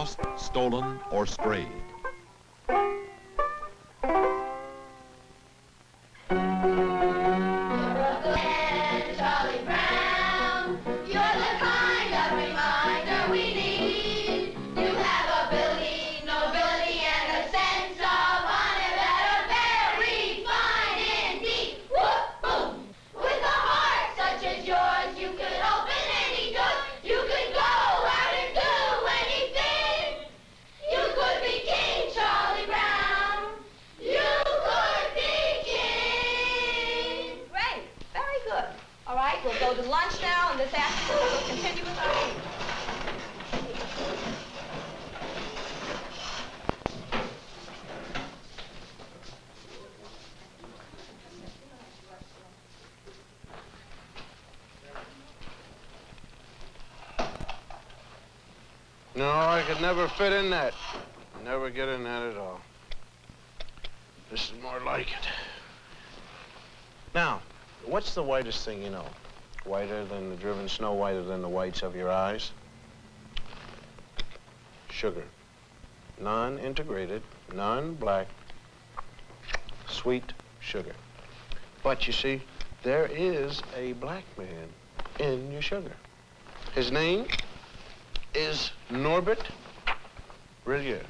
lost, stolen, or strayed. We'll go to lunch now, and this afternoon we'll continue with our meeting. No, I could never fit in that. Never get in that at all. This is more like it. Now, what's the whitest thing you know? Whiter than the driven snow, whiter than the whites of your eyes? Sugar. Non-integrated, non-black, sweet sugar. But you see, there is a black man in your sugar. His name is Norbert Rillier.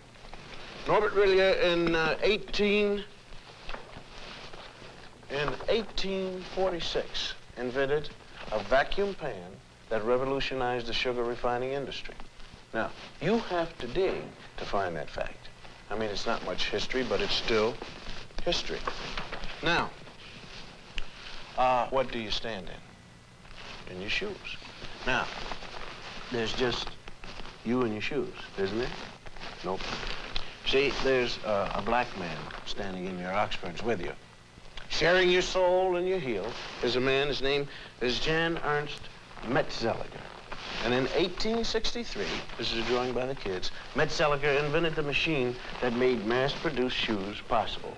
Norbert Rillier in 1846 invented a vacuum pan that revolutionized the sugar refining industry. Now, you have to dig to find that fact. I mean, it's not much history, but it's still history. Now, what do you stand in? In your shoes. Now, there's just you and your shoes, isn't there? Nope. See, there's a black man standing in your Oxfords with you. Sharing your soul and your heel is a man, his name is Jan Ernst Metzelliger. And in 1863, this is a drawing by the kids, Metzelliger invented the machine that made mass-produced shoes possible.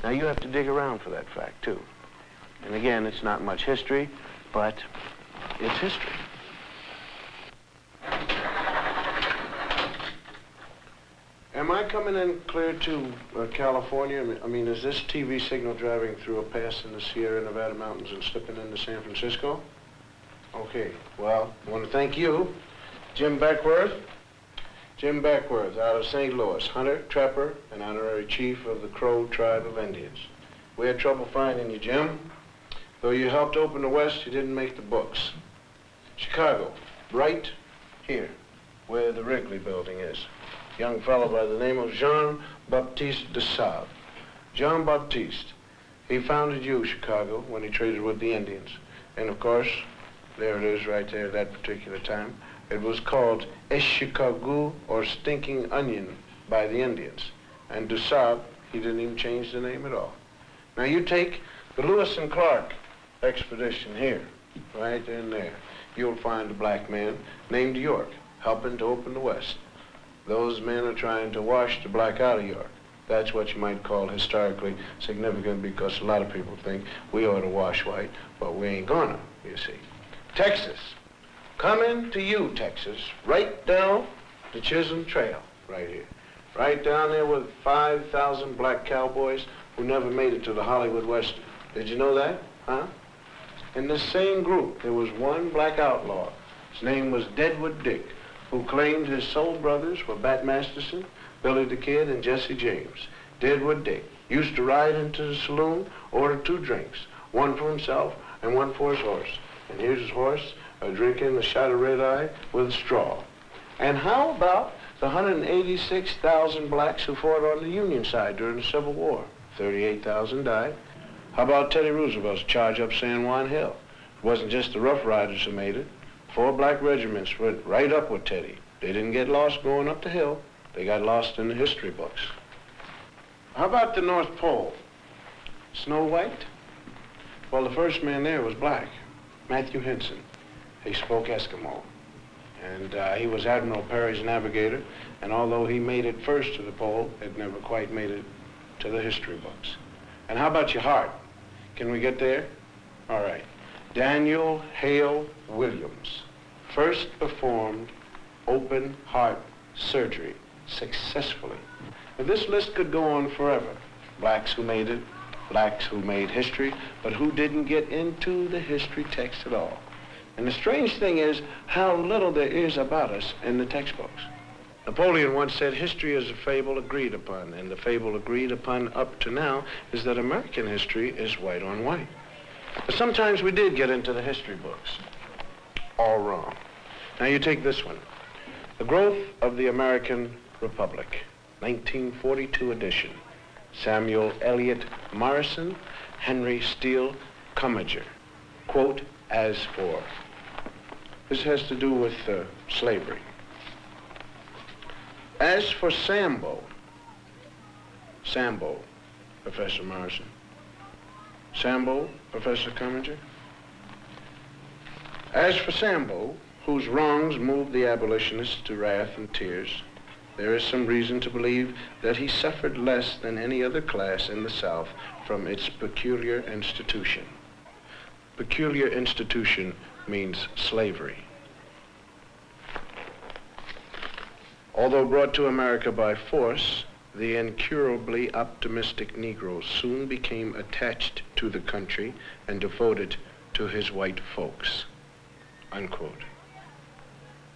Now, you have to dig around for that fact, too. And again, it's not much history, but it's history. Am I coming in clear to California? I mean, is this TV signal driving through a pass in the Sierra Nevada mountains and slipping into San Francisco? Okay, well, I want to thank you, Jim Beckworth. Jim Beckworth out of St. Louis, hunter, trapper, and honorary chief of the Crow tribe of Indians. We had trouble finding you, Jim. Though you helped open the West, you didn't make the books. Chicago, right here, where the Wrigley building is. Young fellow by the name of Jean-Baptiste de Sable. Jean-Baptiste, he founded Chicago, when he traded with the Indians. And of course, there it is right there at that particular time. It was called Chicago, or Stinking Onion, by the Indians. And de Sable, he didn't even change the name at all. Now you take the Lewis and Clark expedition here, right in there. You'll find a black man named York, helping to open the West. Those men are trying to wash the black out of York. That's what you might call historically significant, because a lot of people think we ought to wash white, but we ain't gonna, you see. Texas. Coming to you, Texas, right down the Chisholm Trail, right here. Right down there with 5,000 black cowboys who never made it to the Hollywood Western. Did you know that, huh? In this same group, there was one black outlaw. His name was Deadwood Dick, who claimed his soul brothers were Bat Masterson, Billy the Kid, and Jesse James. Deadwood Dick used to ride into the saloon, order 2 drinks, one for himself and one for his horse. And here's his horse drinking a shot of red-eye with a straw. And how about the 186,000 blacks who fought on the Union side during the Civil War? 38,000 died. How about Teddy Roosevelt's charge up San Juan Hill? It wasn't just the Rough Riders who made it. 4 black regiments went right up with Teddy. They didn't get lost going up the hill. They got lost in the history books. How about the North Pole? Snow White? Well, the first man there was black, Matthew Henson. He spoke Eskimo. And he was Admiral Perry's navigator. And although he made it first to the pole, it never quite made it to the history books. And how about your heart? Can we get there? All right. Daniel Hale Williams first performed open heart surgery successfully. Now, this list could go on forever. Blacks who made it, blacks who made history, but who didn't get into the history text at all. And the strange thing is how little there is about us in the textbooks. Napoleon once said, history is a fable agreed upon, and the fable agreed upon up to now is that American history is white on white. But sometimes we did get into the history books. All wrong. Now you take this one. The Growth of the American Republic, 1942 edition. Samuel Eliot Morrison, Henry Steele Commager. Quote, as for. This has to do with slavery. As for Sambo, Professor Morrison. Sambo, Professor Commager. As for Sambo, whose wrongs moved the abolitionists to wrath and tears, there is some reason to believe that he suffered less than any other class in the South from its peculiar institution. Peculiar institution means slavery. Although brought to America by force, the incurably optimistic Negroes soon became attached to the country and devoted to his white folks. Unquote.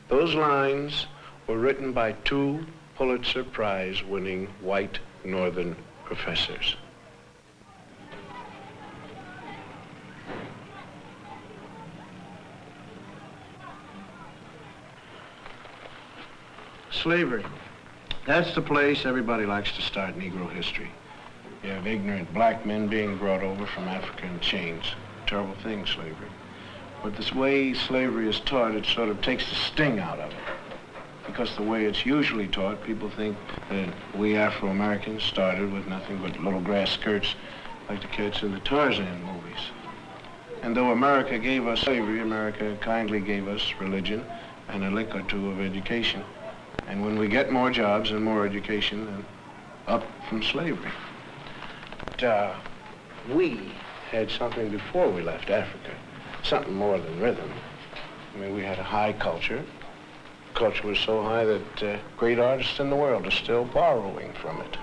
Those lines were written by two Pulitzer Prize-winning white Northern professors. Slavery. That's the place everybody likes to start Negro history. You have ignorant black men being brought over from Africa in chains. Terrible thing, slavery. But this way slavery is taught, it sort of takes the sting out of it. Because the way it's usually taught, people think that we Afro-Americans started with nothing but little grass skirts like the kids in the Tarzan movies. And though America gave us slavery, America kindly gave us religion and a lick or two of education. And when we get more jobs and more education, then up from slavery. But we had something before we left Africa, something more than rhythm. I mean, we had a high culture. Culture was so high that great artists in the world are still borrowing from it.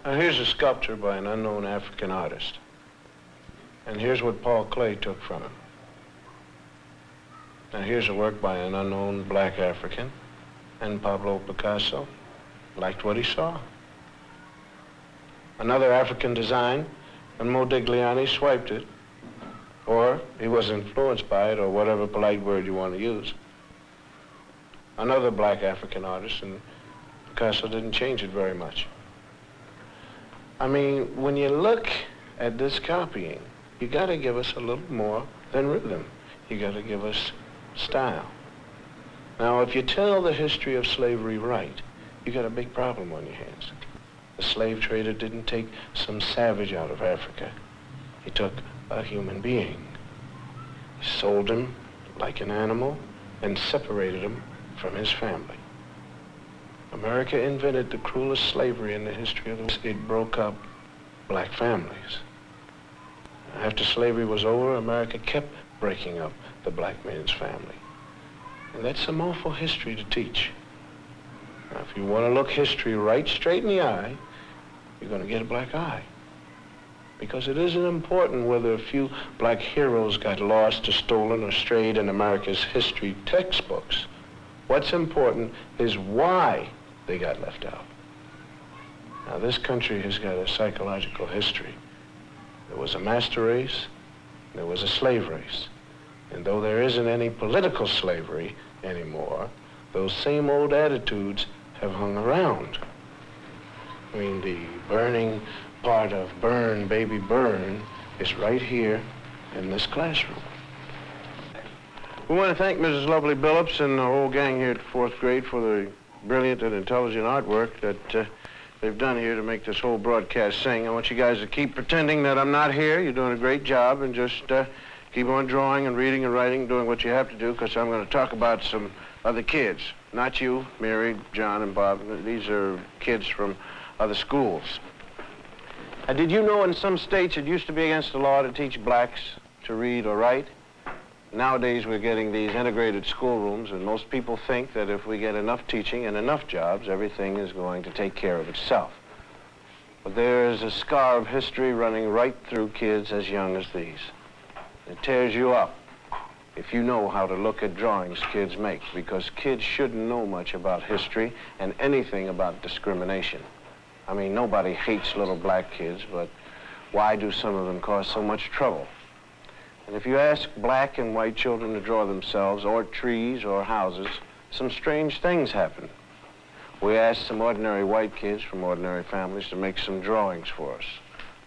Now here's a sculpture by an unknown African artist. And here's what Paul Klee took from him. Now here's a work by an unknown black African, and Pablo Picasso liked what he saw. Another African design, and Modigliani swiped it, or he was influenced by it, or whatever polite word you want to use. Another black African artist, and Picasso didn't change it very much. I mean, when you look at this copying, you got to give us a little more than rhythm. You got to give us style. Now, if you tell the history of slavery right, you got a big problem on your hands. The slave trader didn't take some savage out of Africa. He took a human being. He sold him like an animal and separated him from his family. America invented the cruelest slavery in the history of the world. It broke up black families. After slavery was over, America kept breaking up the black man's family. And that's some awful history to teach. Now, if you want to look history right straight in the eye, you're going to get a black eye. Because it isn't important whether a few black heroes got lost or stolen or strayed in America's history textbooks. What's important is why they got left out. Now, this country has got a psychological history. There was a master race, there was a slave race. And though there isn't any political slavery anymore, those same old attitudes have hung around. I mean, the burning part of Burn, Baby Burn is right here in this classroom. We want to thank Mrs. Lovely Billups and the whole gang here at the 4th grade for the brilliant and intelligent artwork that they've done here to make this whole broadcast sing. I want you guys to keep pretending that I'm not here. You're doing a great job, and just keep on drawing and reading and writing, doing what you have to do, because I'm going to talk about some other kids. Not you, Mary, John, and Bob. These are kids from other schools. Did you know in some states it used to be against the law to teach blacks to read or write? Nowadays, we're getting these integrated schoolrooms, and most people think that if we get enough teaching and enough jobs, everything is going to take care of itself. But there is a scar of history running right through kids as young as these. It tears you up if you know how to look at drawings kids make, because kids shouldn't know much about history and anything about discrimination. I mean, nobody hates little black kids, but why do some of them cause so much trouble? And if you ask black and white children to draw themselves, or trees, or houses, some strange things happen. We asked some ordinary white kids from ordinary families to make some drawings for us.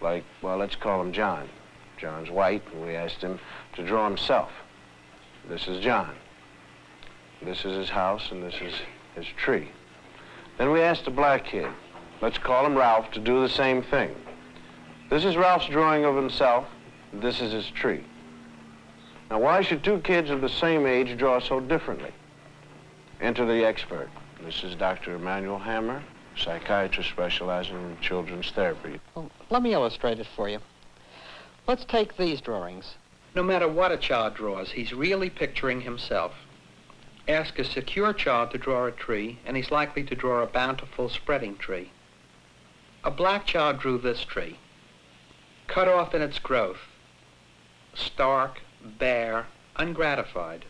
Like, well, let's call him John. John's white, and we asked him to draw himself. This is John. This is his house, and this is his tree. Then we asked a black kid, let's call him Ralph, to do the same thing. This is Ralph's drawing of himself. This is his tree. Now, why should two kids of the same age draw so differently? Enter the expert. This is Dr. Emmanuel Hammer, psychiatrist specializing in children's therapy. Well, let me illustrate it for you. Let's take these drawings. No matter what a child draws, he's really picturing himself. Ask a secure child to draw a tree, and he's likely to draw a bountiful, spreading tree. A black child drew this tree, cut off in its growth, stark, bare, ungratified.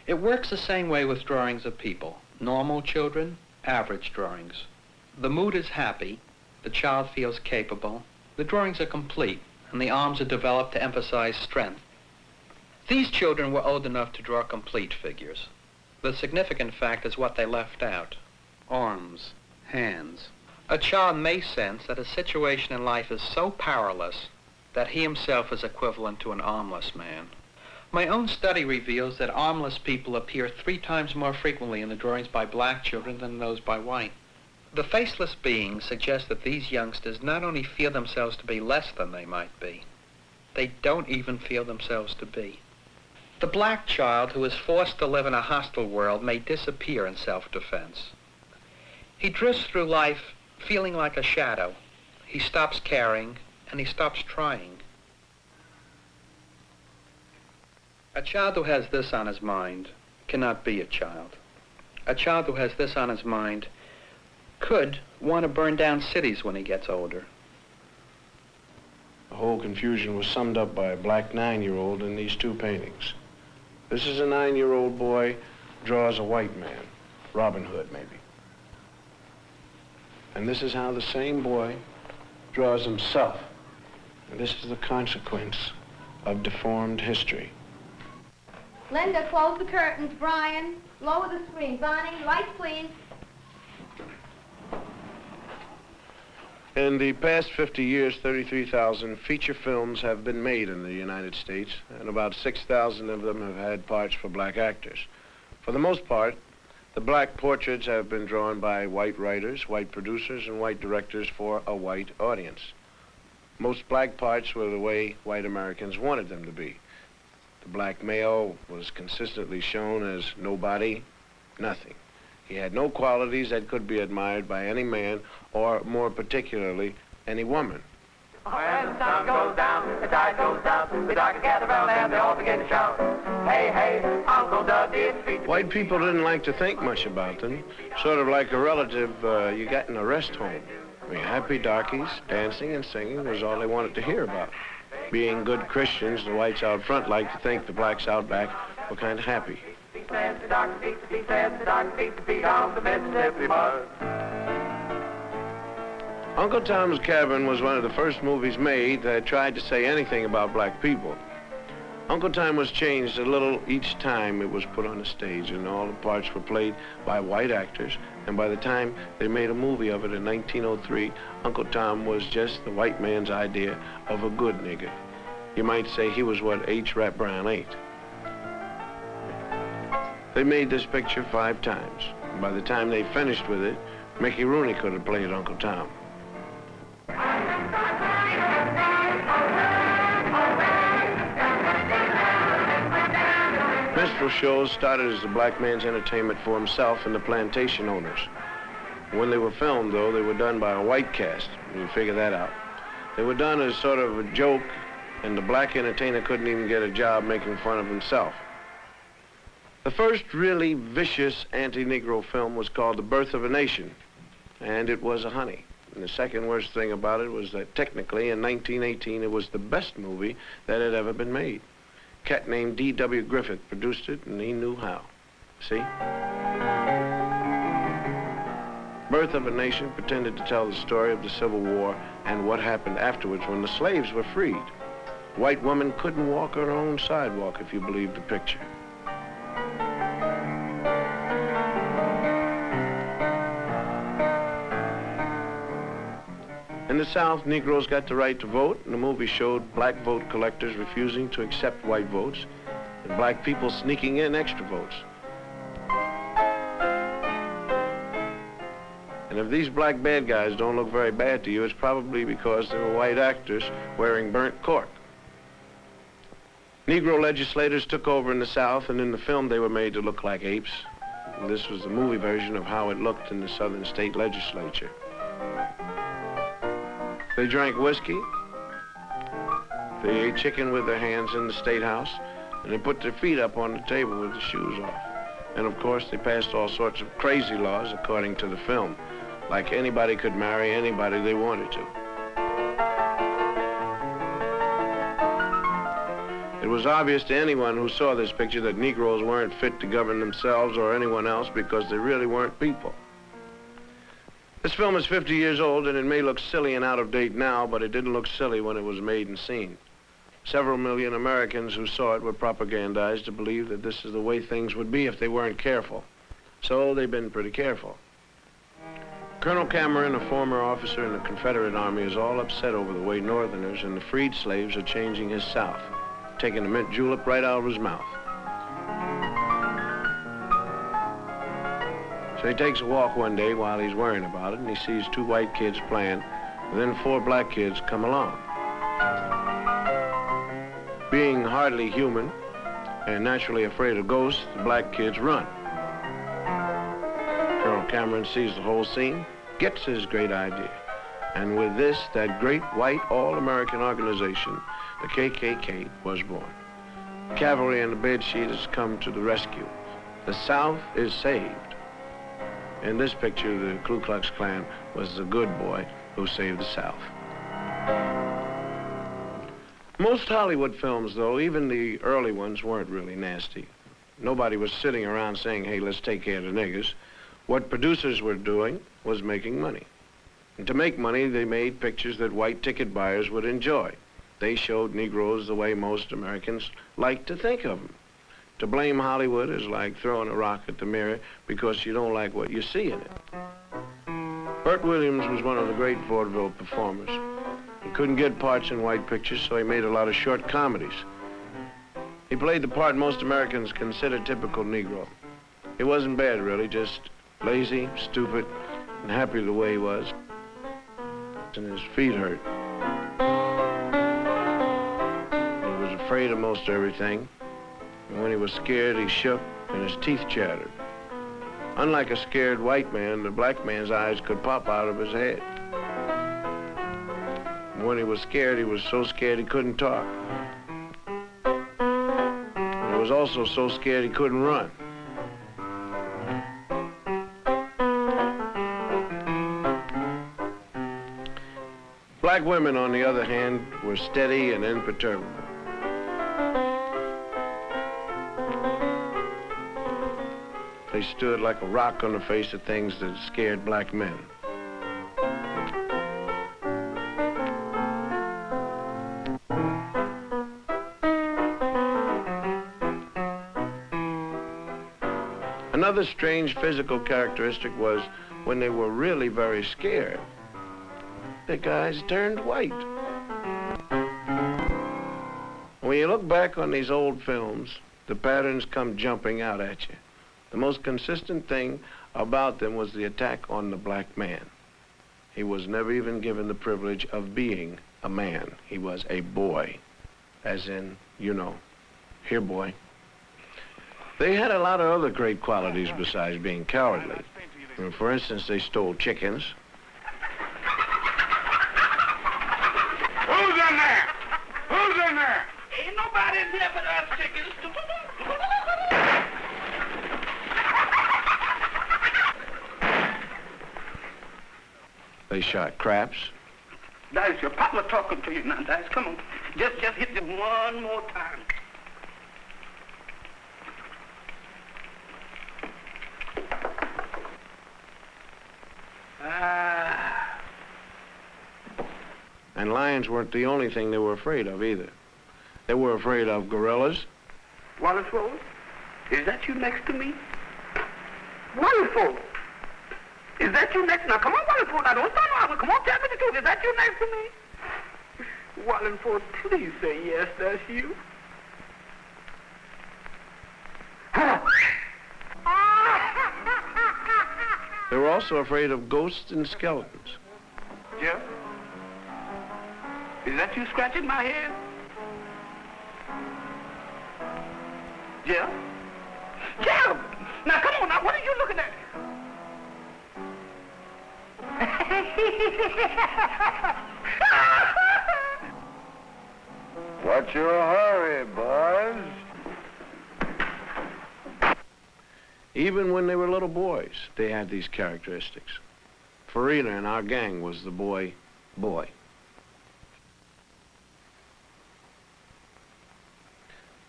It works the same way with drawings of people. Normal children, average drawings. The mood is happy, the child feels capable, the drawings are complete, and the arms are developed to emphasize strength. These children were old enough to draw complete figures. The significant fact is what they left out: arms, hands. A child may sense that a situation in life is so powerless that he himself is equivalent to an armless man. My own study reveals that armless people appear 3 times more frequently in the drawings by black children than those by white. The faceless beings suggest that these youngsters not only feel themselves to be less than they might be, they don't even feel themselves to be. The black child who is forced to live in a hostile world may disappear in self-defense. He drifts through life feeling like a shadow. He stops caring, and he stops trying. A child who has this on his mind cannot be a child. A child who has this on his mind could want to burn down cities when he gets older. The whole confusion was summed up by a black 9-year-old in these 2 paintings. This is a 9-year-old boy draws a white man, Robin Hood maybe. And this is how the same boy draws himself. And this is the consequence of deformed history. Linda, close the curtains. Brian, lower the screen. Bonnie, lights, please. In the past 50 years, 33,000 feature films have been made in the United States, and about 6,000 of them have had parts for black actors. For the most part, the black portraits have been drawn by white writers, white producers, and white directors for a white audience. Most black parts were the way white Americans wanted them to be. The black male was consistently shown as nobody, nothing. He had no qualities that could be admired by any man, or more particularly, any woman. When the sun goes down, the tide goes down, the dark gather round and they all begin to shout, hey, hey, Uncle Dud didn't feed the... White people didn't like to think much about them, sort of like a relative you got in a rest home. I mean, happy darkies, dancing and singing was all they wanted to hear about. Being good Christians, the whites out front liked to think the blacks out back were kind of happy. Uncle Tom's Cabin was one of the first movies made that tried to say anything about black people. Uncle Tom was changed a little each time it was put on the stage, and all the parts were played by white actors, and by the time they made a movie of it in 1903, Uncle Tom was just the white man's idea of a good nigger. You might say he was what H. Rap Brown ate. They made this picture 5 times, and by the time they finished with it, Mickey Rooney could have played Uncle Tom. Minstrel shows started as the black man's entertainment for himself and the plantation owners. When they were filmed, though, they were done by a white cast. You figure that out. They were done as sort of a joke, and the black entertainer couldn't even get a job making fun of himself. The first really vicious anti-Negro film was called The Birth of a Nation, and it was a honey. And the second worst thing about it was that technically in 1918 it was the best movie that had ever been made. A cat named D.W. Griffith produced it, and he knew how. See? Birth of a Nation pretended to tell the story of the Civil War and what happened afterwards when the slaves were freed. A white woman couldn't walk her own sidewalk, if you believe the picture. In the South, Negroes got the right to vote, and the movie showed black vote collectors refusing to accept white votes, and black people sneaking in extra votes. And if these black bad guys don't look very bad to you, it's probably because they were white actors wearing burnt cork. Negro legislators took over in the South, and in the film they were made to look like apes. And this was the movie version of how it looked in the Southern state legislature. They drank whiskey, they ate chicken with their hands in the State House, and they put their feet up on the table with the shoes off. And of course, they passed all sorts of crazy laws according to the film, like anybody could marry anybody they wanted to. It was obvious to anyone who saw this picture that Negroes weren't fit to govern themselves or anyone else because they really weren't people. This film is 50 years old, and it may look silly and out of date now, but it didn't look silly when it was made and seen. Several million Americans who saw it were propagandized to believe that this is the way things would be if they weren't careful. So they've been pretty careful. Colonel Cameron, a former officer in the Confederate Army, is all upset over the way Northerners and the freed slaves are changing his South, taking the mint julep right out of his mouth. So he takes a walk one day while he's worrying about it, and he sees two white kids playing, and then four black kids come along. Being hardly human and naturally afraid of ghosts, the black kids run. Colonel Cameron sees the whole scene, gets his great idea, and with this, that great white all-American organization, the KKK, was born. The cavalry and the bedsheet has come to the rescue. The South is saved. In this picture, the Ku Klux Klan was the good boy who saved the South. Most Hollywood films, though, even the early ones, weren't really nasty. Nobody was sitting around saying, hey, let's take care of the niggers. What producers were doing was making money. And to make money, they made pictures that white ticket buyers would enjoy. They showed Negroes the way most Americans like to think of them. To blame Hollywood is like throwing a rock at the mirror because you don't like what you see in it. Burt Williams was one of the great vaudeville performers. He couldn't get parts in white pictures, so he made a lot of short comedies. He played the part most Americans consider typical Negro. He wasn't bad, really, just lazy, stupid, and happy the way he was. And his feet hurt. He was afraid of most everything. And when he was scared, he shook and his teeth chattered. Unlike a scared white man, the black man's eyes could pop out of his head. And when he was so scared he couldn't talk. And he was also so scared he couldn't run. Black women, on the other hand, were steady and imperturbable. They stood like a rock on the face of things that scared black men. Another strange physical characteristic was when they were really very scared, the guys turned white. When you look back on these old films, the patterns come jumping out at you. The most consistent thing about them was the attack on the black man. He was never even given the privilege of being a man. He was a boy, as in, you know, here, boy. They had a lot of other great qualities besides being cowardly. For instance, they stole chickens. Who's in there? Who's in there? Ain't nobody in here but us chickens. They shot craps. Dice, your papa talking to you now, Dice. Come on. Just hit them one more time. And lions weren't the only thing they were afraid of either. They were afraid of gorillas. Wallace Rose, is that you next to me? Wonderful. Is that you next? Now, come on, Wallingford. Now, don't start arguing. Come on, tell me the truth. Is that you next to me? Wallingford, please say yes, that's you. They were also afraid of ghosts and skeletons. Jeff? Is that you scratching my head? Jeff? Jeff! Now, come on, now, what are you looking at? What's your hurry, boys? Even when they were little boys, they had these characteristics. Farida in our gang was the boy.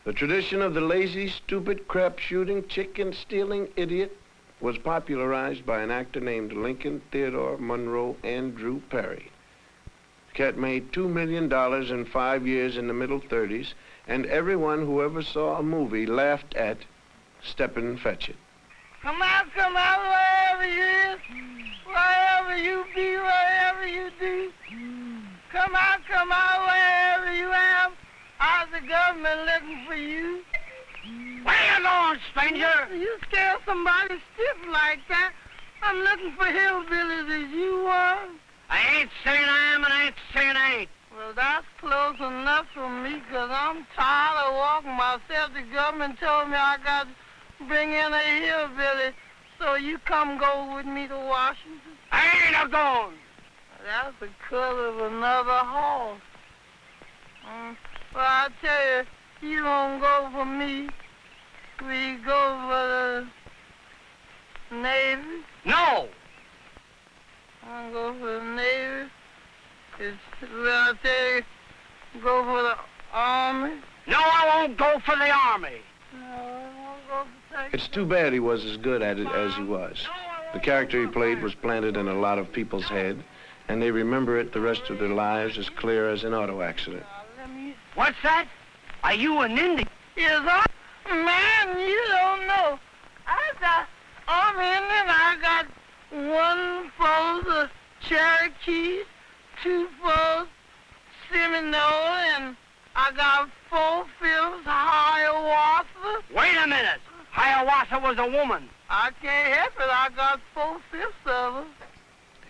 The tradition of the lazy, stupid, crap-shooting, chicken-stealing idiot was popularized by an actor named Lincoln Theodore Monroe Andrew Perry. The cat made $2 million in 5 years in the middle 30s, and everyone who ever saw a movie laughed at Steppin' Fetchit. Come out, wherever you is, wherever you be, wherever you do. Come out, wherever you am. How's the government looking for you? Where you going, stranger? You scare somebody stiff like that. I'm looking for hillbillies as you are. I ain't saying I am and I ain't saying I ain't. Well, that's close enough for me, 'cause I'm tired of walking myself. The government told me I got to bring in a hillbilly, so you come go with me to Washington. I ain't a-going. That's the color of another horse. Well, I tell you, you don't go for me. We go for the Navy. No. I go for the Navy. Well, I tell you, go for the Army. No, I won't go for the Army. No, I won't go for Texas. It's too bad he was as good at it as he was. The character he played was planted in a lot of people's head, and they remember it the rest of their lives as clear as an auto accident. What's that? Are you an Indian? Yes, man, you don't know. I got Army Indian. I got 1 for the Cherokee, 2 for Seminole, and I got 4/5 Hiawatha. Wait a minute. Hiawatha was a woman. I can't help it. I got 4/5 of her.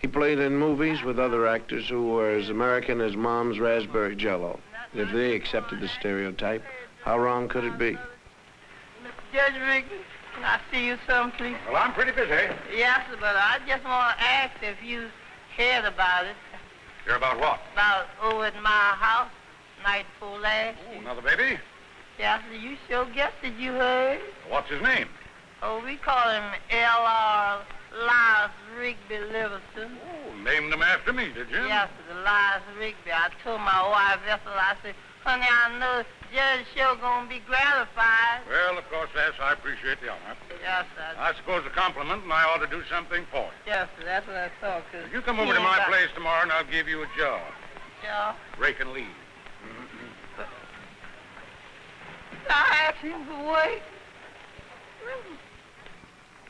He played in movies with other actors who were as American as Mom's raspberry jello. If they accepted the stereotype, how wrong could it be? Judge Rickey, can I see you some, please? Well, I'm pretty busy. Yes, but I just want to ask if you heard about it. Hear about what? About over at my house, night before last. Oh, another baby? Yes, you sure guessed it, you heard. What's his name? Oh, we call him L.R. Elias Rigby Livingston. Oh, named him after me, did you? Yes, Elias Rigby. I told my wife Ethel, I said, honey, I know Judge sure gonna be gratified. Well, of course, yes, I appreciate the honor. Yes, sir. I suppose a compliment, and I ought to do something for you. Yes, sir, that's what I thought. 'Cause You come over to my place tomorrow, and I'll give you a job. Yeah. Rake and leave. I asked him to wait.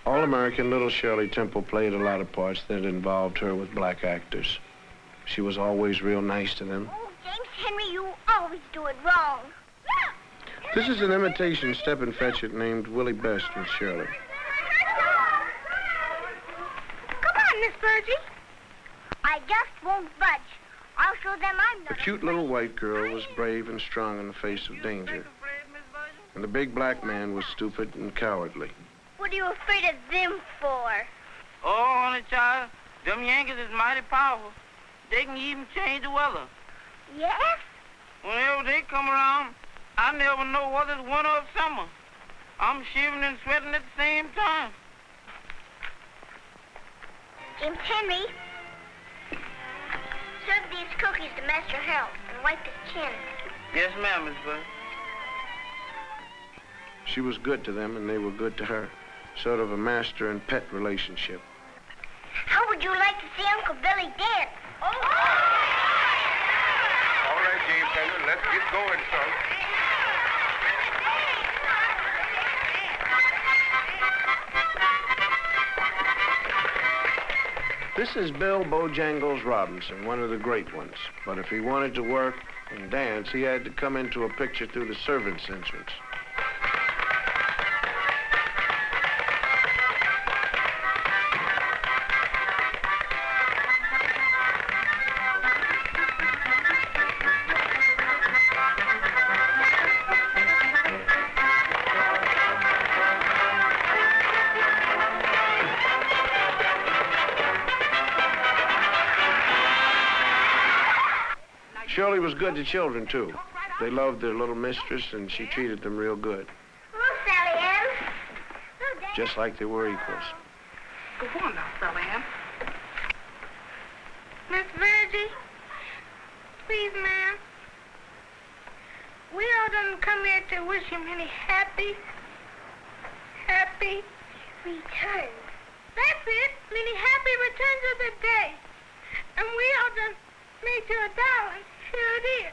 All-American little Shirley Temple played a lot of parts that involved her with black actors. She was always real nice to them. Oh, James Henry, you always do it wrong. This is an imitation Steppin' Fetchit named Willie Best with Shirley. Come on, Miss Virgie. I just won't budge. I'll show them I'm The not. cute little white girl was brave and strong in the face of danger. And the big black man was stupid and cowardly. What are you afraid of them for? Oh, honey, child, them Yankees is mighty powerful. They can even change the weather. Yes? Whenever they come around, I never know whether it's winter or summer. I'm shivering and sweating at the same time. James Henry, serve these cookies to Master Harold and wipe his chin. Yes, ma'am, Miss Bud. She was good to them, and they were good to her. Sort of a master and pet relationship. How would you like to see Uncle Billy dance? Oh! All right, James Feather, let's get going, son. This is Bill Bojangles Robinson, one of the great ones. But if he wanted to work and dance, he had to come into a picture through the servants' entrance. Shirley was good to children, too. They loved their little mistress, and she treated them real good. Hello, Sally Ann. Just like they were equals. Go on now, Sally Ann. Miss Virgie, please, ma'am. We all done come here to wish you many happy Return. That's it, many happy returns of the day. And we all done made you a darling. Here it is.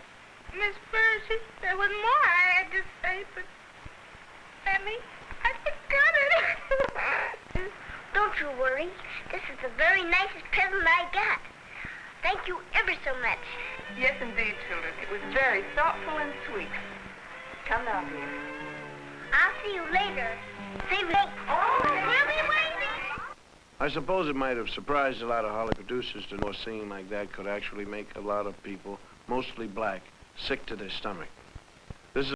Miss Virgie, there was more I had to say, but Emmy, I forgot it. Don't you worry. This is the very nicest present I got. Thank you ever so much. Yes, indeed, children. It was very thoughtful and sweet. Come now, dear. I'll see you later. Save me. Oh, we'll be waiting. I suppose it might have surprised a lot of Hollywood producers to know a scene like that could actually make a lot of people, mostly black, sick to their stomach.